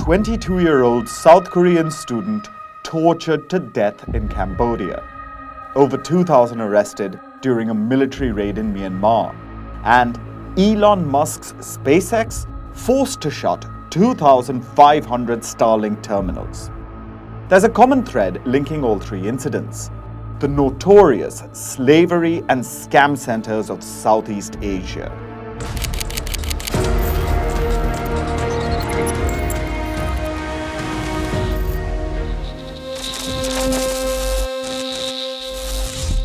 22-year-old South Korean student tortured to death in Cambodia. Over 2,000 arrested during a military raid in Myanmar. And Elon Musk's SpaceX forced to shut 2,500 Starlink terminals. There's a common thread linking all three incidents: the notorious slavery and scam centers of Southeast Asia.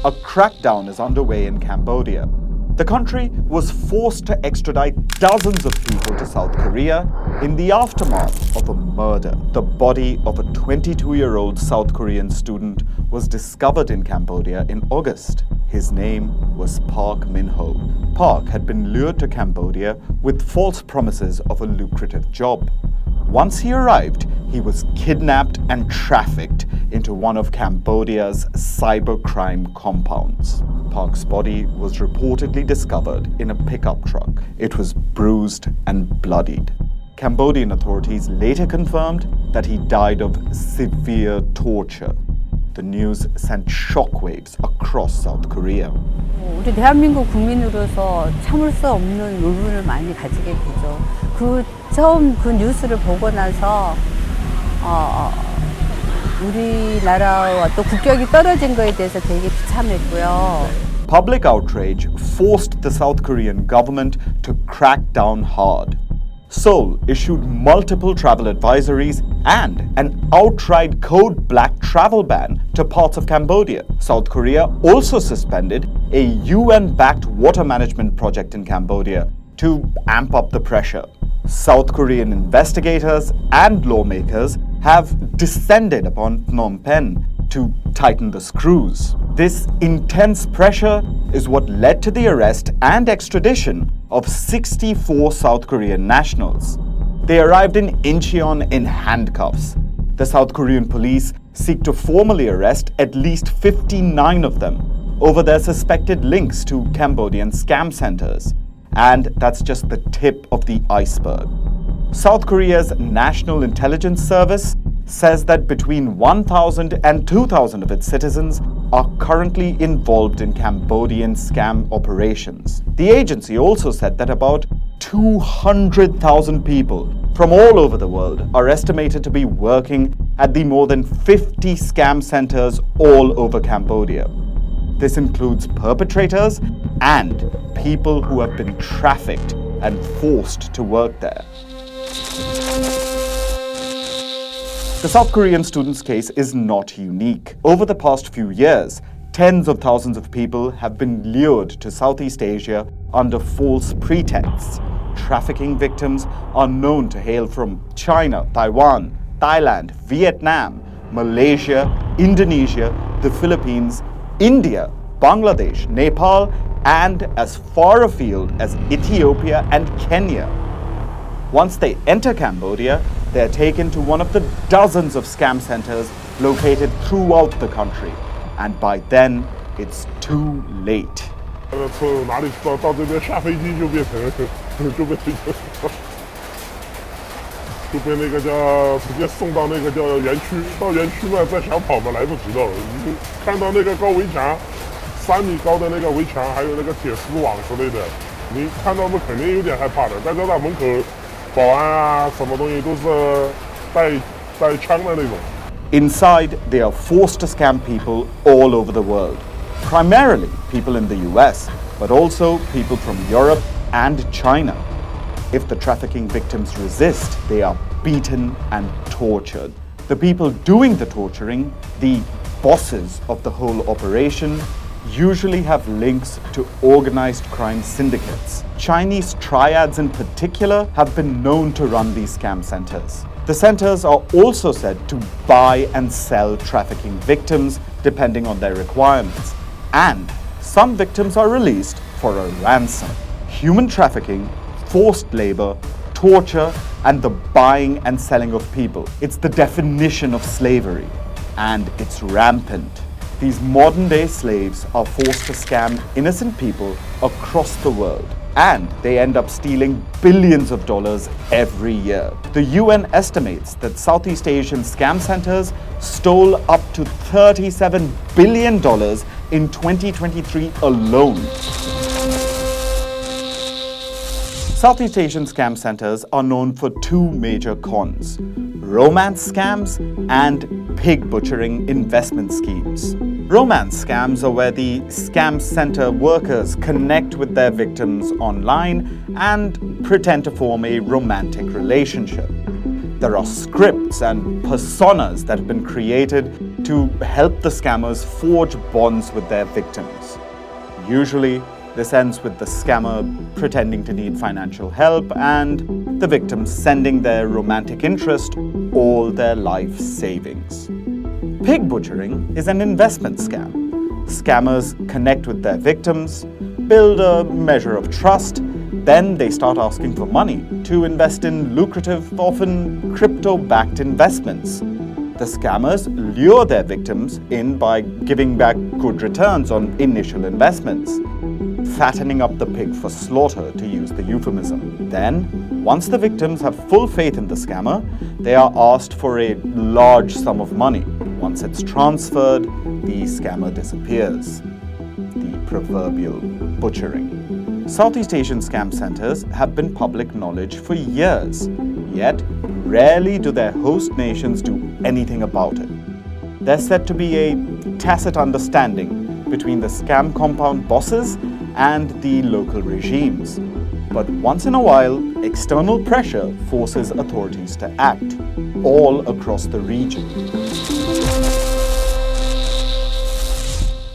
A crackdown is underway in Cambodia. The country was forced to extradite dozens of people to South Korea in the aftermath of a murder. The body of a 22-year-old South Korean student was discovered in Cambodia in August. His name was Park Min-ho. Park had been lured to Cambodia with false promises of a lucrative job. Once he arrived, he was kidnapped and trafficked into one of Cambodia's cybercrime compounds. Park's body was reportedly discovered in a pickup truck. It was bruised and bloodied. Cambodian authorities later confirmed that he died of severe torture. The news sent shockwaves across South Korea. 우리 대한민국 국민으로서 참을 수 없는 의문을 많이 가지게 되죠. 처음 그 뉴스를 보고 나서 우리나라와 또 국격이 떨어진 거에 대해서 되게 비참했고요. Public outrage forced the South Korean government to crack down hard. Seoul issued multiple travel advisories and an outright code black travel ban to parts of Cambodia. South Korea also suspended a UN-backed water management project in Cambodia to amp up the pressure. South Korean investigators and lawmakers have descended upon Phnom Penh to tighten the screws. This intense pressure is what led to the arrest and extradition of 64 South Korean nationals. They arrived in Incheon in handcuffs. The South Korean police seek to formally arrest at least 59 of them over their suspected links to Cambodian scam centers. And that's just the tip of the iceberg. South Korea's National Intelligence Service says that between 1,000 and 2,000 of its citizens are currently involved in Cambodian scam operations. The agency also said that about 200,000 people from all over the world are estimated to be working at the more than 50 scam centers all over Cambodia. This includes perpetrators and people who have been trafficked and forced to work there. The South Korean student's case is not unique. Over the past few years, tens of thousands of people have been lured to Southeast Asia under false pretexts. Trafficking victims are known to hail from China, Taiwan, Thailand, Vietnam, Malaysia, Indonesia, the Philippines, India, Bangladesh, Nepal, and as far afield as Ethiopia and Kenya. Once they enter Cambodia, they are taken to one of the dozens of scam centers located throughout the country. And by then, it's too late. Inside, they are forced to scam people all over the world. Primarily people in the US, but also people from Europe and China. If the trafficking victims resist, they are beaten and tortured. The people doing the torturing, the bosses of the whole operation, usually have links to organized crime syndicates. Chinese triads in particular have been known to run these scam centers. The centers are also said to buy and sell trafficking victims depending on their requirements. And some victims are released for a ransom. Human trafficking, forced labor, torture, and the buying and selling of people. It's the definition of slavery, and it's rampant. These modern-day slaves are forced to scam innocent people across the world. and they end up stealing billions of dollars every year. The UN estimates that Southeast Asian scam centers stole up to $37 billion in 2023 alone. Southeast Asian scam centers are known for two major cons: romance scams and pig butchering investment schemes. Romance scams are where the scam center workers connect with their victims online and pretend to form a romantic relationship. There are scripts and personas that have been created to help the scammers forge bonds with their victims. Usually, this ends with the scammer pretending to need financial help and the victims sending their romantic interest all their life savings. Pig butchering is an investment scam. Scammers connect with their victims, build a measure of trust, then they start asking for money to invest in lucrative, often crypto-backed investments. The scammers lure their victims in by giving back good returns on initial investments, fattening up the pig for slaughter, to use the euphemism. Then, once the victims have full faith in the scammer, they are asked for a large sum of money. Once it's transferred, the scammer disappears. The proverbial butchering. Southeast Asian scam centers have been public knowledge for years, yet rarely do their host nations do anything about it. There's said to be a tacit understanding between the scam compound bosses and the local regimes. But once in a while, external pressure forces authorities to act, all across the region.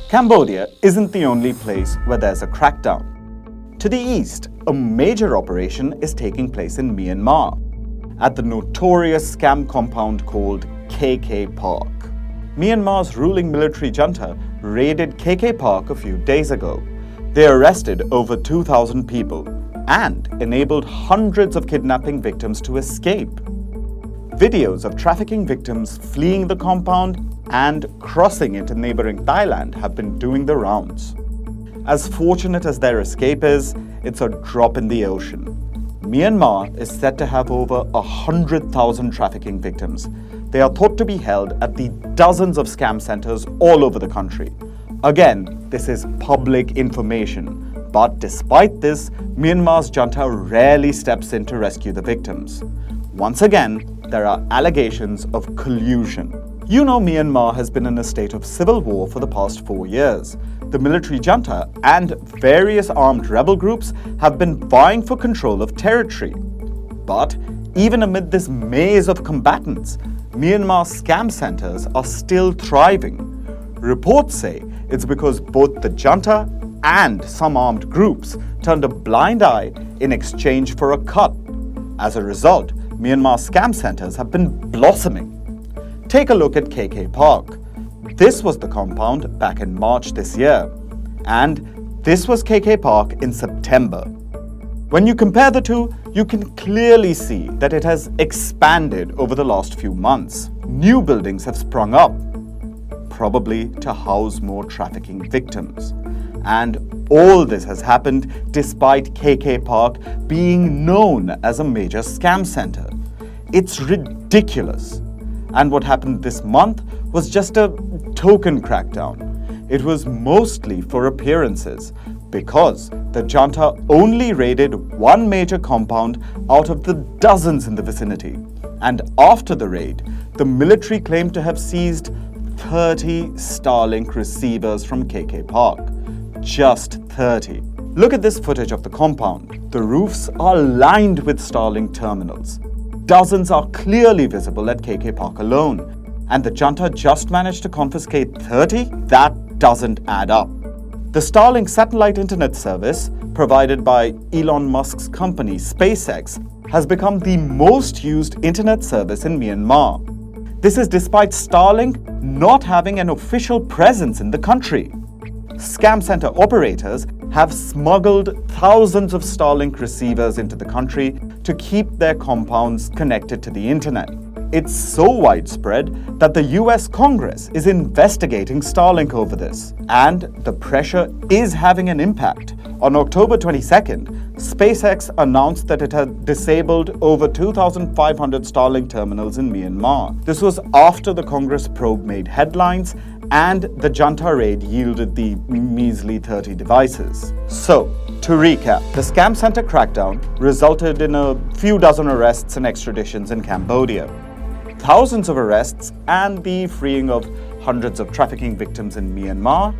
Cambodia isn't the only place where there's a crackdown. To the east, a major operation is taking place in Myanmar, at the notorious scam compound called KK Park. Myanmar's ruling military junta raided KK Park a few days ago. They arrested over 2,000 people and enabled hundreds of kidnapping victims to escape. Videos of trafficking victims fleeing the compound and crossing into neighboring Thailand have been doing the rounds. As fortunate as their escape is, it's a drop in the ocean. Myanmar is said to have over 100,000 trafficking victims. They are thought to be held at the dozens of scam centers all over the country. Again, this is public information. But despite this, Myanmar's junta rarely steps in to rescue the victims. Once again, there are allegations of collusion. You know, Myanmar has been in a state of civil war for the past 4 years. The military junta and various armed rebel groups have been vying for control of territory. But even amid this maze of combatants, Myanmar's scam centers are still thriving. Reports say it's because both the junta and some armed groups turned a blind eye in exchange for a cut. As a result, Myanmar's scam centers have been blossoming. Take a look at KK Park. This was the compound back in March this year. And this was KK Park in September. When you compare the two, you can clearly see that it has expanded over the last few months. New buildings have sprung up, probably to house more trafficking victims. And all this has happened despite KK Park being known as a major scam center. It's ridiculous. And what happened this month was just a token crackdown. It was mostly for appearances, because the junta only raided one major compound out of the dozens in the vicinity. And after the raid, the military claimed to have seized 30 Starlink receivers from KK Park. Just 30. Look at this footage of the compound. The roofs are lined with Starlink terminals. Dozens are clearly visible at KK Park alone. And the junta just managed to confiscate 30? That doesn't add up. The Starlink satellite internet service, provided by Elon Musk's company SpaceX, has become the most used internet service in Myanmar. This is despite Starlink not having an official presence in the country. Scam center operators have smuggled thousands of Starlink receivers into the country to keep their compounds connected to the internet. It's so widespread that the US Congress is investigating Starlink over this. And the pressure is having an impact. On October 22nd, SpaceX announced that it had disabled over 2,500 Starlink terminals in Myanmar. This was after the Congress probe made headlines and the junta raid yielded the measly 30 devices. So, to recap, the scam center crackdown resulted in a few dozen arrests and extraditions in Cambodia, thousands of arrests and the freeing of hundreds of trafficking victims in Myanmar,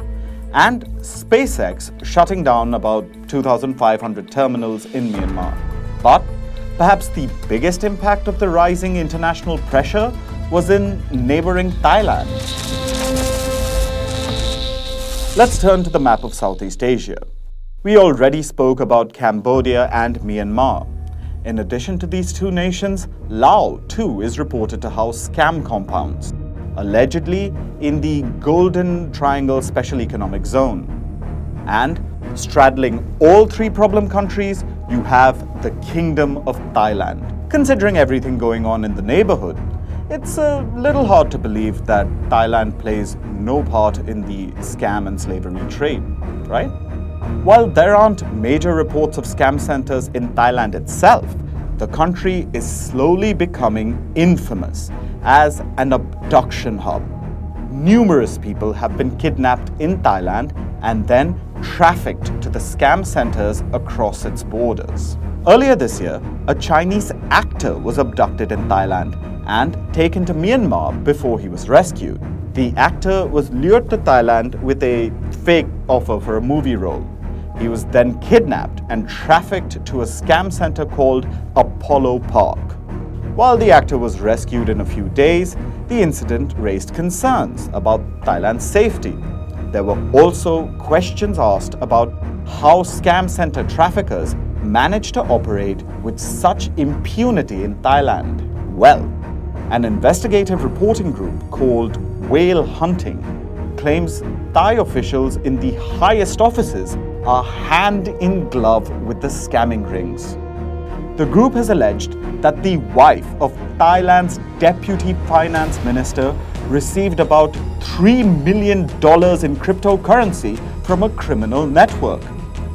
and SpaceX shutting down about 2,500 terminals in Myanmar. But perhaps the biggest impact of the rising international pressure was in neighboring Thailand. Let's turn to the map of Southeast Asia. We already spoke about Cambodia and Myanmar. In addition to these two nations, Laos too is reported to house scam compounds, allegedly in the Golden Triangle Special Economic Zone. And straddling all three problem countries, you have the Kingdom of Thailand. Considering everything going on in the neighborhood, it's a little hard to believe that Thailand plays no part in the scam and slavery trade, right? While there aren't major reports of scam centers in Thailand itself, the country is slowly becoming infamous as an abduction hub. Numerous people have been kidnapped in Thailand and then trafficked to the scam centers across its borders. Earlier this year, a Chinese actor was abducted in Thailand and taken to Myanmar before he was rescued. The actor was lured to Thailand with a fake offer for a movie role. He was then kidnapped and trafficked to a scam center called Apollo Park. While the actor was rescued in a few days, the incident raised concerns about Thailand's safety. There were also questions asked about how scam center traffickers managed to operate with such impunity in Thailand. Well, an investigative reporting group called Whale Hunting claims Thai officials in the highest offices are hand in glove with the scamming rings. The group has alleged that the wife of Thailand's deputy finance minister received about $3 million in cryptocurrency from a criminal network.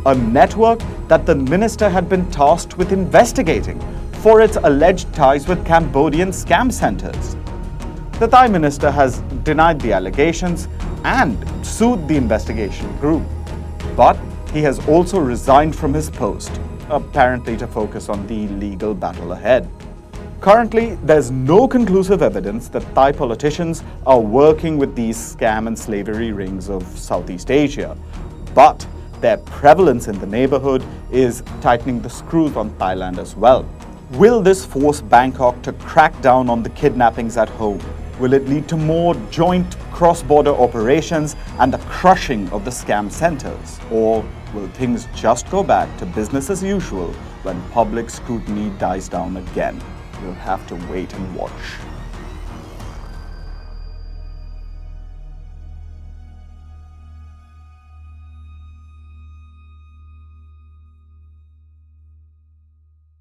A network that the minister had been tasked with investigating for its alleged ties with Cambodian scam centers. The Thai minister has denied the allegations and sued the investigation group. But he has also resigned from his post, apparently to focus on the legal battle ahead. Currently, there's no conclusive evidence that Thai politicians are working with these scam and slavery rings of Southeast Asia, but their prevalence in the neighborhood is tightening the screws on Thailand as well. Will this force Bangkok to crack down on the kidnappings at home? Will it lead to more joint cross-border operations and the crushing of the scam centers? Or will things just go back to business as usual when public scrutiny dies down again? We'll have to wait and watch.